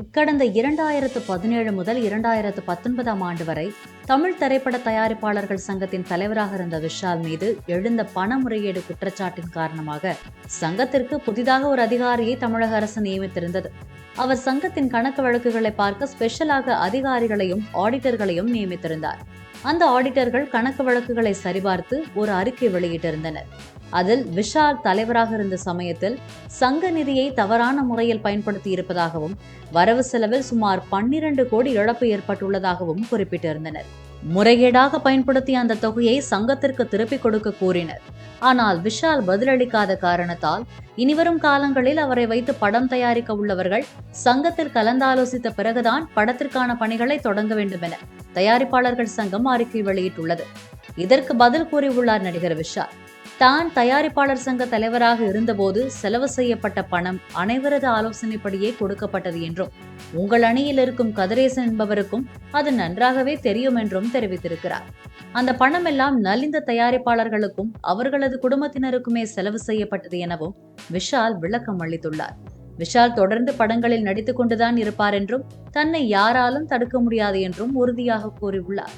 கடந்த 2017 முதல் 2019 ஆண்டு வரை தமிழ் திரைப்பட தயாரிப்பாளர்கள் சங்கத்தின் தலைவராக இருந்த விஷால் மீது எழுந்த பண முறைகேடு குற்றச்சாட்டின் காரணமாக சங்கத்திற்கு புதிதாக ஒரு அதிகாரியை தமிழக அரசு நியமித்திருந்தது. அவர் சங்கத்தின் கணக்கு வழக்குகளை பார்க்க ஸ்பெஷலாக அதிகாரிகளையும் ஆடிட்டர்களையும் நியமித்திருந்தார். அந்த ஆடிட்டர்கள் கணக்கு வழக்குகளை சரிபார்த்து ஒரு அறிக்கை வெளியிட்டிருந்தனர். அதில் விஷால் தலைவராக இருந்த சமயத்தில் சங்க நிதியை தவறான முறையில் பயன்படுத்தி இருப்பதாகவும் வரவு செலவில் சுமார் 12 கோடி இழப்பு ஏற்பட்டுள்ளதாகவும் குறிப்பிட்டிருந்தனர். முறைகேடாக பயன்படுத்திய அந்த தொகையை சங்கத்திற்கு திருப்பிக் கொடுக்க கூறினர். ஆனால் விஷால் பதிலளிக்காத காரணத்தால் இனிவரும் காலங்களில் அவரை வைத்து படம் தயாரிக்க உள்ளவர்கள் சங்கத்தில் கலந்தாலோசித்த பிறகுதான் படத்திற்கான பணிகளை தொடங்க வேண்டும் என தயாரிப்பாளர்கள் சங்கம் அறிக்கை வெளியிட்டுள்ளது. இதற்கு பதில் கூறியுள்ளார் நடிகர் விஷால். தான் தயாரிப்பாளர் சங்க தலைவராக இருந்தபோது செலவு செய்யப்பட்ட பணம் அனைவரது ஆலோசனைப்படியே கொடுக்கப்பட்டது என்றும் உங்கள் அணியில் இருக்கும் கதிரேசன் என்பவருக்கும் அது நன்றாகவே தெரியும் என்றும் தெரிவித்திருக்கிறார். அந்த பணம் எல்லாம் நலிந்த தயாரிப்பாளர்களுக்கும் அவர்களது குடும்பத்தினருக்குமே செலவு செய்யப்பட்டது எனவும் விஷால் விளக்கம் அளித்துள்ளார். விஷால் தொடர்ந்து படங்களில் நடித்துக் கொண்டுதான் இருப்பார் என்றும் தன்னை யாராலும் தடுக்க முடியாது என்றும் உறுதியாக கூறியுள்ளார்.